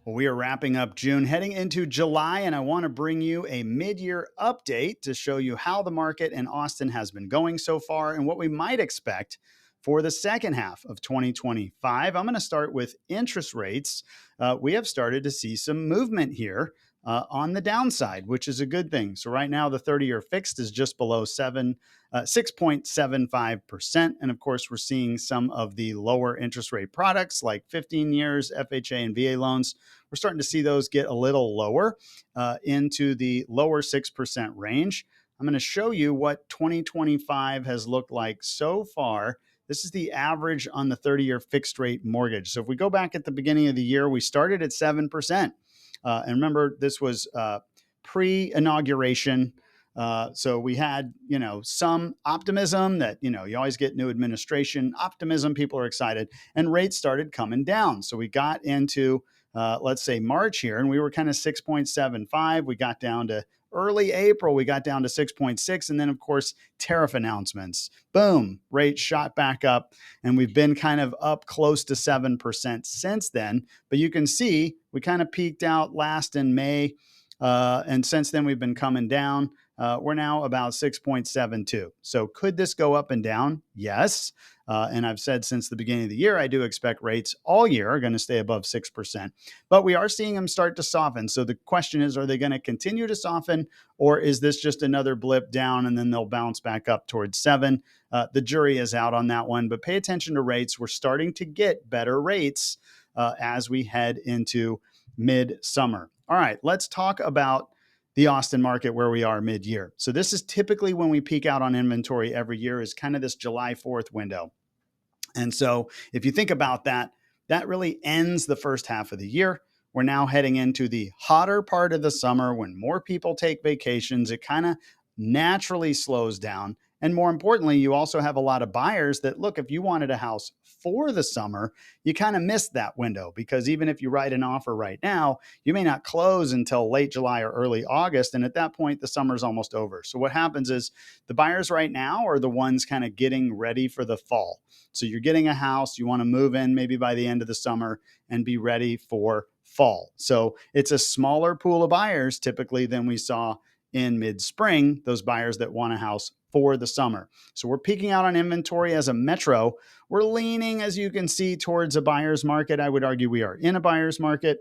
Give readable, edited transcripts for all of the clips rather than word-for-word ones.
Well, we are wrapping up June, heading into July, and I want to bring you a mid year update to show you how the market in Austin has been going so far and what we might expect for the second half of 2025. I'm going to start with interest rates. We have started to see some movement here on the downside, which is a good thing. So, right now, the 30-year fixed is just below 6.75%. And of course, we're seeing some of the lower interest rate products like 15 years, FHA, and VA loans. We're starting to see those get a little lower into the lower 6% range. I'm going to show you what 2025 has looked like so far. This is the average on the 30-year fixed rate mortgage. So if we go back at the beginning of the year, we started at 7%. And remember, this was pre-inauguration. So we had, some optimism that, you always get new administration optimism. People are excited and rates started coming down. So we got into let's say March here, and we were kind of 6.75. We got down to early April, we got down to 6.6. And then, of course, tariff announcements. Boom, rates shot back up. And we've been kind of up close to 7% since then. But you can see we kind of peaked out last in May. And since then, we've been coming down. We're now about 6.72. So could this go up and down? Yes. And I've said since the beginning of the year, I do expect rates all year are going to stay above 6%. But we are seeing them start to soften. So the question is, are they going to continue to soften, or is this just another blip down and then they'll bounce back up towards 7? The jury is out on that one. But pay attention to rates. We're starting to get better rates as we head into mid-summer. All right, let's talk about the Austin market where we are mid-year. So this is typically when we peak out on inventory every year, is kind of this July 4th window. And so if you think about that, that really ends the first half of the year. We're now heading into the hotter part of the summer when more people take vacations. It kind of naturally slows down. And more importantly, you also have a lot of buyers that, look, if you wanted a house for the summer, you kind of missed that window, because even if you write an offer right now, you may not close until late July or early August. And at that point, the summer's almost over. So what happens is the buyers right now are the ones kind of getting ready for the fall. So you're getting a house, you want to move in maybe by the end of the summer and be ready for fall. So it's a smaller pool of buyers typically than we saw in mid-spring, those buyers that want a house for the summer. So we're peaking out on inventory as a metro. We're leaning, as you can see, towards a buyer's market. I would argue we are in a buyer's market.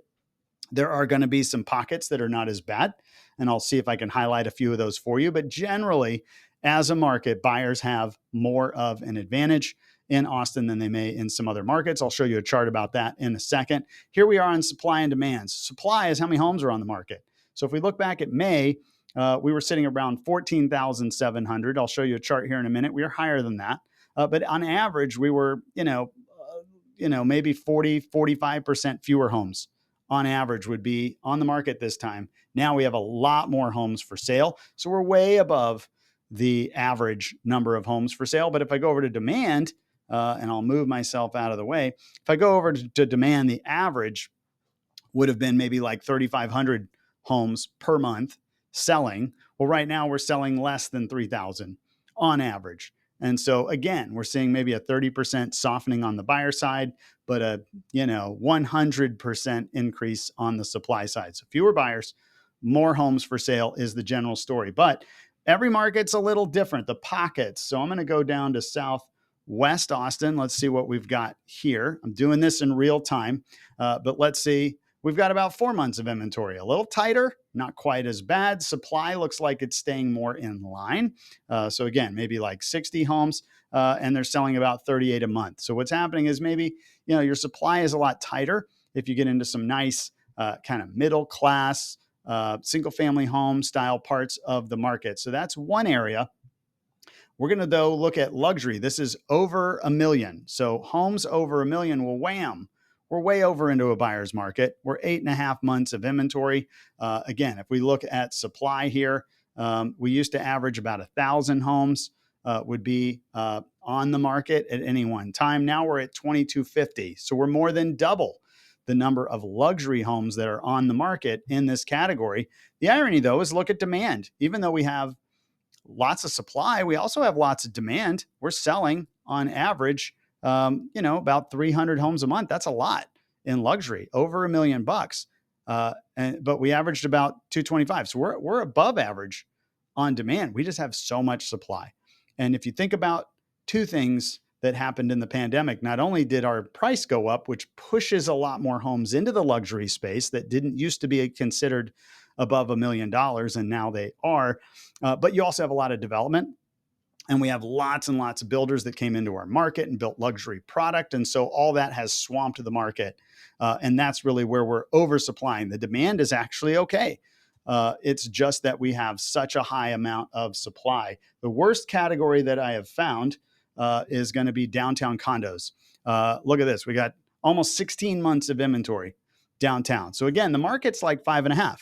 There are going to be some pockets that are not as bad, and I'll see if I can highlight a few of those for you. But generally, as a market, buyers have more of an advantage in Austin than they may in some other markets. I'll show you a chart about that in a second. Here we are on supply and demand. Supply is how many homes are on the market. So if we look back at May, we were sitting around 14,700. I'll show you a chart here in a minute. We are higher than that. But on average, we were, maybe 40, 45% fewer homes on average would be on the market this time. Now we have a lot more homes for sale. So we're way above the average number of homes for sale. But if I go over to demand, and I'll move myself out of the way, if I go over to demand, the average would have been maybe like 3,500 homes per month selling. Well, right now we're selling less than 3,000 on average. And so again, we're seeing maybe a 30% softening on the buyer side, but a 100% increase on the supply side. So fewer buyers, more homes for sale is the general story. But every market's a little different, the pockets. So I'm going to go down to Southwest Austin. Let's see what we've got here. I'm doing this in real time, but let's see. We've got about 4 months of inventory, a little tighter, not quite as bad. Supply looks like it's staying more in line. So again, maybe like 60 homes, and they're selling about 38 a month. So what's happening is maybe, your supply is a lot tighter if you get into some nice kind of middle class, single family home style parts of the market. So that's one area. We're going to, though, look at luxury. This is over $1 million. So homes over $1 million, well, wham. We're way over into a buyer's market. We're 8.5 months of inventory. Again, if we look at supply here, we used to average about 1,000 homes would be on the market at any one time. Now we're at 2,250. So we're more than double the number of luxury homes that are on the market in this category. The irony, though, is look at demand. Even though we have lots of supply, we also have lots of demand. We're selling on average about 300 homes a month. That's a lot in luxury, over $1 million. But we averaged about 225. So we're above average on demand. We just have so much supply. And if you think about two things that happened in the pandemic, not only did our price go up, which pushes a lot more homes into the luxury space that didn't used to be considered above $1 million, and now they are, but you also have a lot of development. And we have lots and lots of builders that came into our market and built luxury product. And so all that has swamped the market. And that's really where we're oversupplying. The demand is actually okay. It's just that we have such a high amount of supply. The worst category that I have found is going to be downtown condos. Look at this. We got almost 16 months of inventory downtown. So again, the market's like 5.5,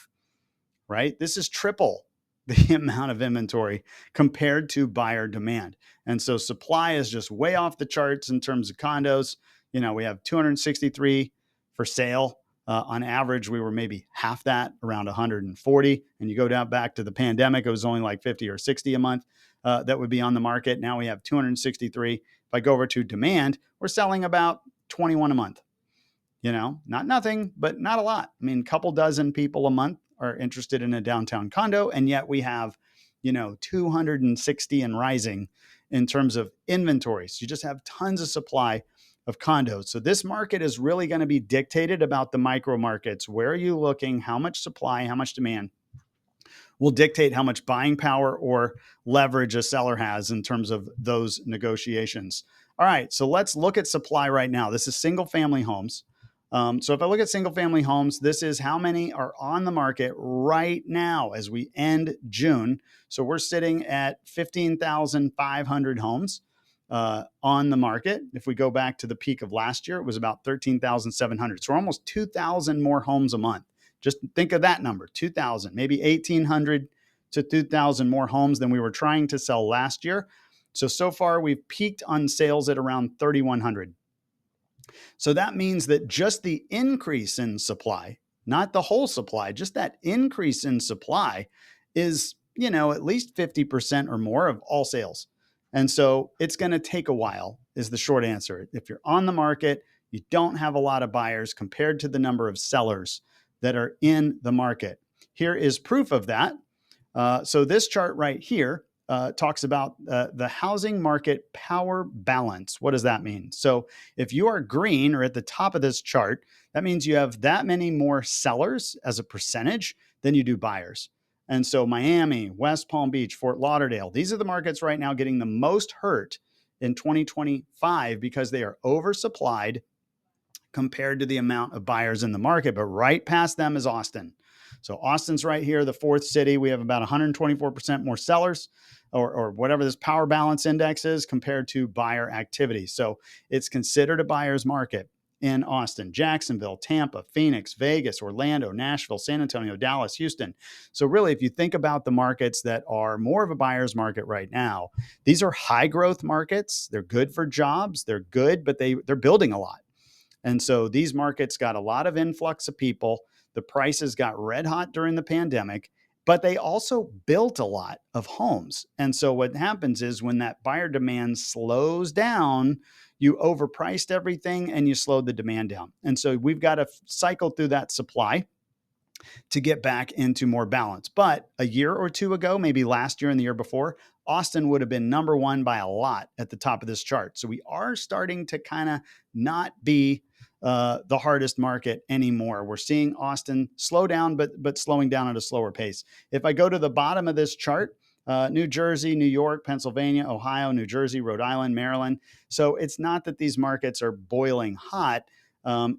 right? This is triple the amount of inventory compared to buyer demand. And so supply is just way off the charts in terms of condos. We have 263 for sale. On average, we were maybe half that, around 140. And you go down back to the pandemic, it was only like 50 or 60 a month that would be on the market. Now we have 263. If I go over to demand, we're selling about 21 a month. Not nothing, but not a lot. I mean, a couple dozen people a month are interested in a downtown condo, and yet we have 260 and rising in terms of inventory. So you just have tons of supply of condos. So this market is really going to be dictated about the micro markets. Where are you looking? How much supply, how much demand will dictate how much buying power or leverage a seller has in terms of those negotiations. All right, so let's look at supply right now. This is single family homes. So if I look at single family homes, this is how many are on the market right now as we end June. So we're sitting at 15,500 homes on the market. If we go back to the peak of last year, it was about 13,700. So we're almost 2,000 more homes a month. Just think of that number, 2,000, maybe 1,800 to 2,000 more homes than we were trying to sell last year. So far we've peaked on sales at around 3,100. So that means that just the increase in supply, not the whole supply, just that increase in supply is, at least 50% or more of all sales. And so it's going to take a while is the short answer. If you're on the market, you don't have a lot of buyers compared to the number of sellers that are in the market. Here is proof of that. So this chart right here talks about the housing market power balance. What does that mean? So if you are green or at the top of this chart, that means you have that many more sellers as a percentage than you do buyers. And so Miami, West Palm Beach, Fort Lauderdale, these are the markets right now getting the most hurt in 2025 because they are oversupplied compared to the amount of buyers in the market. But right past them is Austin. So Austin's right here, the fourth city. We have about 124% more sellers or whatever this power balance index is compared to buyer activity. So it's considered a buyer's market in Austin, Jacksonville, Tampa, Phoenix, Vegas, Orlando, Nashville, San Antonio, Dallas, Houston. So really, if you think about the markets that are more of a buyer's market right now, these are high growth markets. They're good for jobs. They're good, but they're building a lot. And so these markets got a lot of influx of people. The prices got red hot during the pandemic, but they also built a lot of homes. And so what happens is when that buyer demand slows down, you overpriced everything and you slowed the demand down. And so we've got to cycle through that supply to get back into more balance. But a year or two ago, maybe last year and the year before, Austin would have been number one by a lot at the top of this chart. So we are starting to kind of not be the hardest market anymore. We're seeing Austin slow down, but slowing down at a slower pace. If I go to the bottom of this chart, New Jersey, New York, Pennsylvania, Ohio, New Jersey, Rhode Island, Maryland. So it's not that these markets are boiling hot.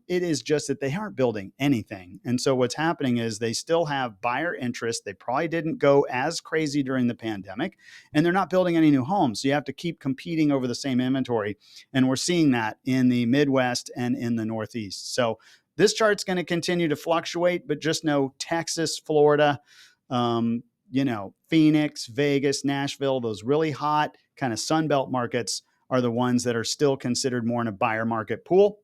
It is just that they aren't building anything. And so what's happening is they still have buyer interest. They probably didn't go as crazy during the pandemic, and they're not building any new homes. So you have to keep competing over the same inventory. And we're seeing that in the Midwest and in the Northeast. So this chart's going to continue to fluctuate, but just know Texas, Florida, Phoenix, Vegas, Nashville, those really hot kind of Sunbelt markets are the ones that are still considered more in a buyer market pool.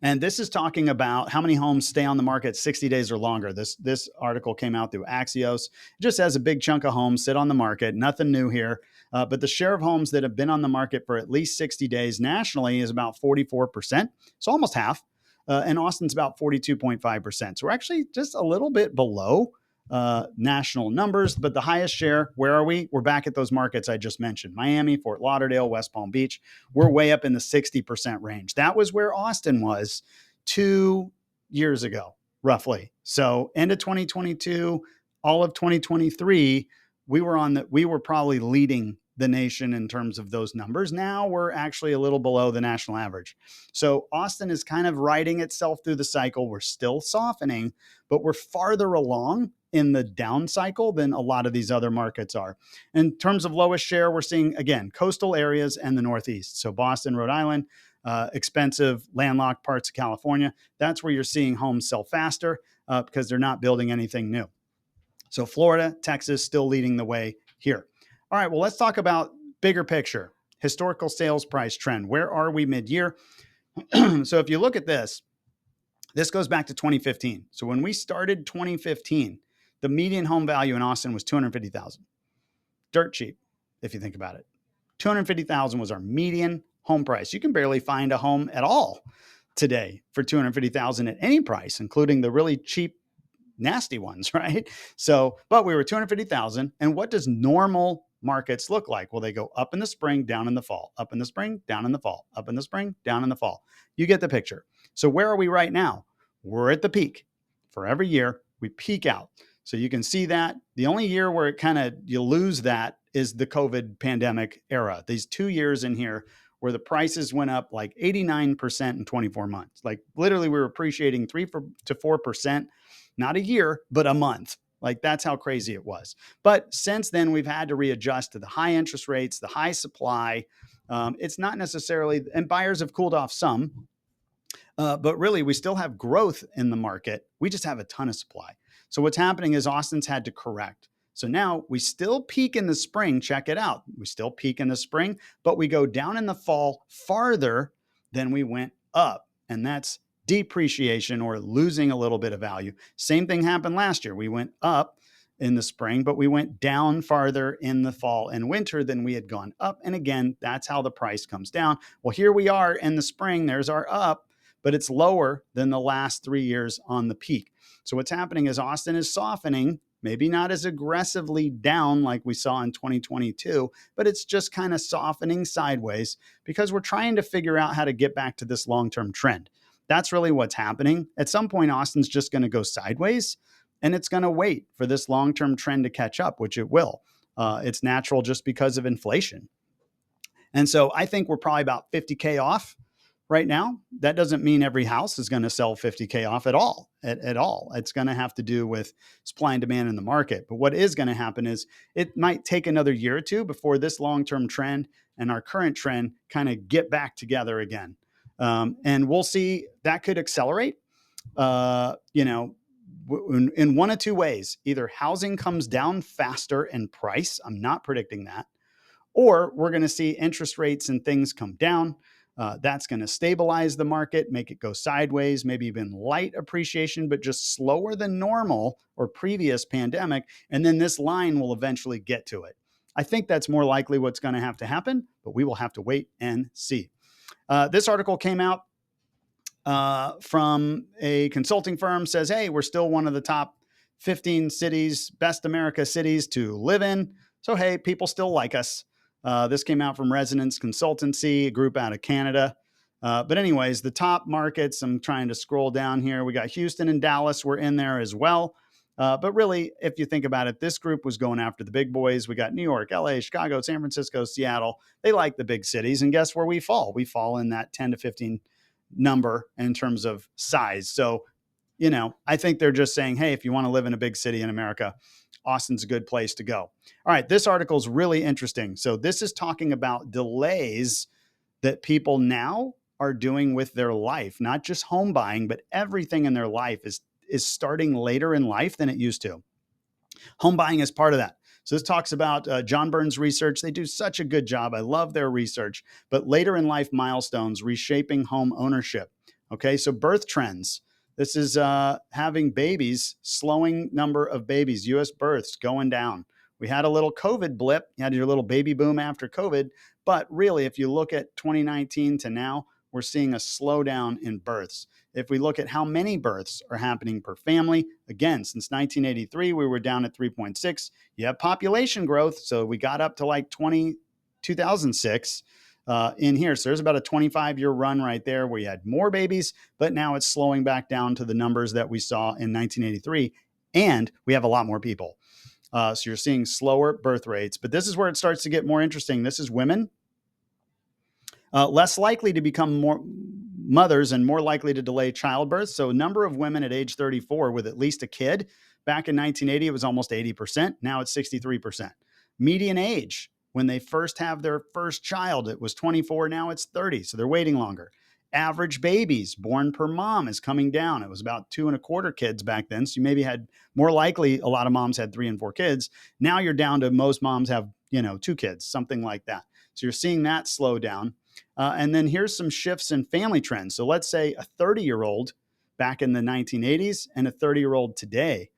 And this is talking about how many homes stay on the market 60 days or longer. This article came out through Axios. It just has a big chunk of homes sit on the market. Nothing new here. But the share of homes that have been on the market for at least 60 days nationally is about 44%. So almost half. and Austin's about 42.5%. So we're actually just a little bit below national numbers, but the highest share, where are we? We're back at those markets I just mentioned: Miami, Fort Lauderdale, West Palm Beach. We're way up in the 60% range. That was where Austin was 2 years ago, roughly. So end of 2022, all of 2023, we were probably leading the nation in terms of those numbers. Now we're actually a little below the national average. So Austin is kind of riding itself through the cycle. We're still softening, but we're farther along in the down cycle than a lot of these other markets are. In terms of lowest share, we're seeing, again, coastal areas and the Northeast. So Boston, Rhode Island, expensive landlocked parts of California. That's where you're seeing homes sell faster because they're not building anything new. So Florida, Texas, still leading the way here. All right, well, let's talk about bigger picture, historical sales price trend. Where are we mid-year? So if you look at this goes back to 2015. So when we started 2015, the median home value in Austin was $250,000. Dirt cheap, if you think about it. $250,000 was our median home price. You can barely find a home at all today for $250,000 at any price, including the really cheap, nasty ones, right? So, but we were $250,000. And what does normal markets look like? Well, they go up in the spring, down in the fall, up in the spring, down in the fall, up in the spring, down in the fall. You get the picture. So where are we right now? We're at the peak. For every year, we peak out. So you can see that. The only year where it kind of you lose that is the COVID pandemic era. These 2 years in here where the prices went up like 89% in 24 months. Like literally we were appreciating 3 to 4%, not a year, but a month. Like that's how crazy it was. But since then, we've had to readjust to the high interest rates, the high supply. It's not necessarily, and buyers have cooled off some, but really we still have growth in the market. We just have a ton of supply. So what's happening is Austin's had to correct. So now we still peak in the spring. Check it out. We still peak in the spring, but we go down in the fall farther than we went up. And that's depreciation or losing a little bit of value. Same thing happened last year. We went up in the spring, but we went down farther in the fall and winter than we had gone up. And again, that's how the price comes down. Well, here we are in the spring. There's our up, but it's lower than the last 3 years on the peak. So what's happening is Austin is softening, maybe not as aggressively down like we saw in 2022, but it's just kind of softening sideways because we're trying to figure out how to get back to this long-term trend. That's really what's happening. At some point, Austin's just going to go sideways and it's going to wait for this long-term trend to catch up, which it will. It's natural just because of inflation. And so I think we're probably about 50K off right now. That doesn't mean every house is going to sell 50K off at all. At all. It's going to have to do with supply and demand in the market. But what is going to happen is it might take another year or two before this long-term trend and our current trend kind of get back together again. And we'll see that could accelerate, in one of two ways. Either housing comes down faster in price. I'm not predicting that. Or we're going to see interest rates and things come down. That's going to stabilize the market, make it go sideways, maybe even light appreciation, but just slower than normal or previous pandemic. And then this line will eventually get to it. I think that's more likely what's going to happen, but we will have to wait and see. This article came out from a consulting firm, says, hey, we're still one of the top 15 cities, best America cities to live in. So, hey, people still like us. This came out from Resonance Consultancy, a group out of Canada. But anyways, the top markets, I'm trying to scroll down here. We got Houston and Dallas were in there as well. But really, if you think about it, this group was going after the big boys. We got New York, LA, Chicago, San Francisco, Seattle. They like the big cities. And guess where we fall? We fall in that 10 to 15 number in terms of size. So, I think they're just saying, hey, if you want to live in a big city in America, Austin's a good place to go. All right, this article is really interesting. So this is talking about delays that people now are doing with their life, not just home buying, but everything in their life is starting later in life than it used to. Home buying is part of that. So this talks about John Burns Research. They do such a good job. I love their research. But later in life milestones, reshaping home ownership. Okay, so birth trends. This is having babies, slowing number of babies, U.S. births going down. We had a little COVID blip. You had your little baby boom after COVID. But really, if you look at 2019 to now, we're seeing a slowdown in births. If we look at how many births are happening per family, again, since 1983, we were down at 3.6. You have population growth, so we got up to like 2006 in here. So there's about a 25-year run right there where you had more babies, but now it's slowing back down to the numbers that we saw in 1983, and we have a lot more people. So you're seeing slower birth rates, but this is where it starts to get more interesting. This is women less likely to become more mothers and more likely to delay childbirth. So number of women at age 34 with at least a kid, back in 1980, it was almost 80%. Now it's 63%. Median age, when they first have their first child, it was 24. Now it's 30. So they're waiting longer. Average babies born per mom is coming down. It was about 2.25 kids back then. So you maybe had more likely, a lot of moms had 3 and 4 kids. Now you're down to most moms have, 2 kids, something like that. So you're seeing that slow down. And then here's some shifts in family trends. So let's say a 30-year-old back in the 1980s and a 30-year-old today.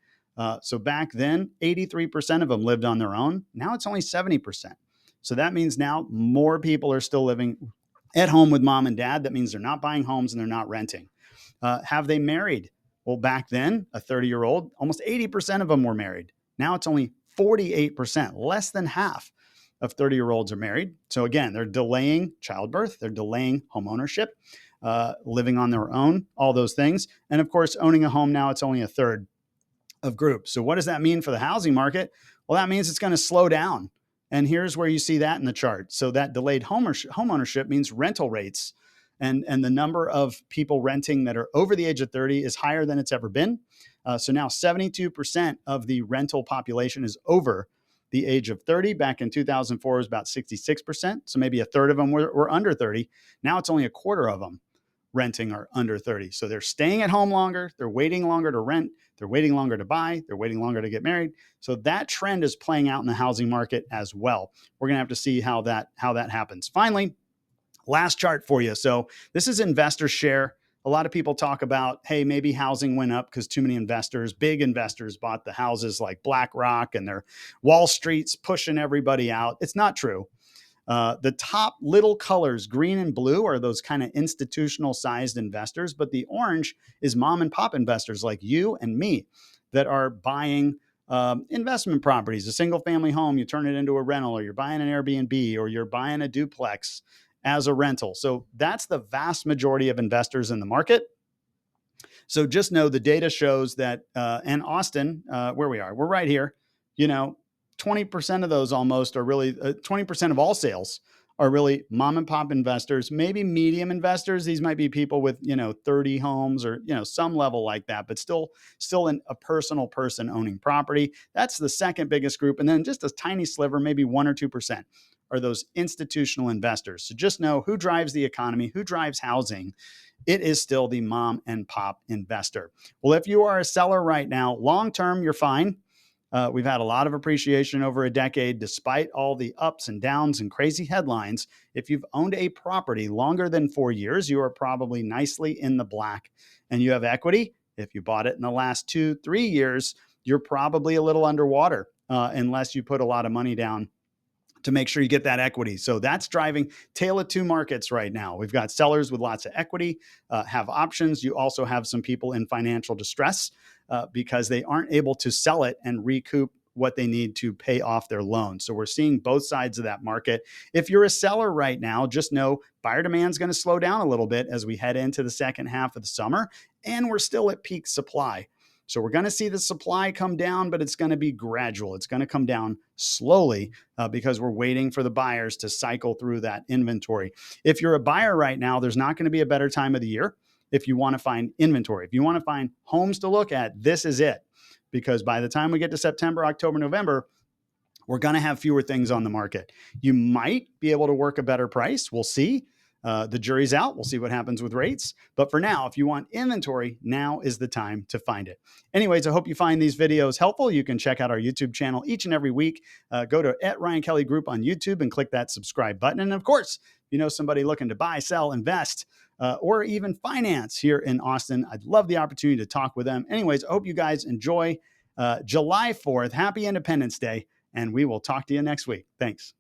So back then, 83% of them lived on their own. Now it's only 70%. So that means now more people are still living at home with mom and dad. That means they're not buying homes and they're not renting. Have they married? Well, back then, a 30-year-old, almost 80% of them were married. Now it's only 48%, less than half of 30-year-olds are married. So again, they're delaying childbirth, they're delaying home ownership, living on their own, all those things. And of course, owning a home now, it's only a third of groups. So what does that mean for the housing market? Well, that means it's going to slow down. And here's where you see that in the chart. So that delayed home ownership means rental rates. And the number of people renting that are over the age of 30 is higher than it's ever been. So now 72% of the rental population is over the age of 30. Back in 2004, it was about 66%. So maybe a third of them were under 30. Now it's only a quarter of them renting are under 30. So they're staying at home longer. They're waiting longer to rent. They're waiting longer to buy. They're waiting longer to get married. So that trend is playing out in the housing market as well. We're going to have to see how that happens. Finally, last chart for you. So this is investor share. A lot of people talk about, hey, maybe housing went up because too many investors, big investors, bought the houses like BlackRock, and their Wall Street's pushing everybody out. It's not true. The top little colors, green and blue, are those kind of institutional sized investors, but the orange is mom and pop investors like you and me that are buying investment properties, a single family home, you turn it into a rental, or you're buying an Airbnb, or you're buying a duplex as a rental. So that's the vast majority of investors in the market. So just know the data shows that, and Austin, where we are, we're right here, 20% of those almost are really 20% of all sales are really mom and pop investors, maybe medium investors. These might be people with, 30 homes or, some level like that, but still a personal person owning property. That's the second biggest group. And then just a tiny sliver, maybe 1 or 2% are those institutional investors. So just know who drives the economy, who drives housing. It is still the mom and pop investor. Well, if you are a seller right now, long-term, you're fine. We've had a lot of appreciation over a decade, despite all the ups and downs and crazy headlines. If you've owned a property longer than 4 years, you are probably nicely in the black, and you have equity. If you bought it in the last 2-3 years, you're probably a little underwater unless you put a lot of money down to make sure you get that equity. So that's driving tale of two markets right now. We've got sellers with lots of equity, have options. You also have some people in financial distress because they aren't able to sell it and recoup what they need to pay off their loan. So we're seeing both sides of that market. If you're a seller right now, just know buyer demand is going to slow down a little bit as we head into the second half of the summer, and we're still at peak supply. So we're going to see the supply come down, but it's going to be gradual. It's going to come down slowly because we're waiting for the buyers to cycle through that inventory. If you're a buyer right now, there's not going to be a better time of the year if you want to find inventory. If you want to find homes to look at, this is it. Because by the time we get to September, October, November, we're going to have fewer things on the market. You might be able to work a better price. We'll see. The jury's out. We'll see what happens with rates. But for now, if you want inventory, now is the time to find it. Anyways, I hope you find these videos helpful. You can check out our YouTube channel each and every week. Go to @RyanKellyGroup on YouTube and click that subscribe button. And of course, if you know somebody looking to buy, sell, invest, or even finance here in Austin, I'd love the opportunity to talk with them. Anyways, I hope you guys enjoy July 4th. Happy Independence Day. And we will talk to you next week. Thanks.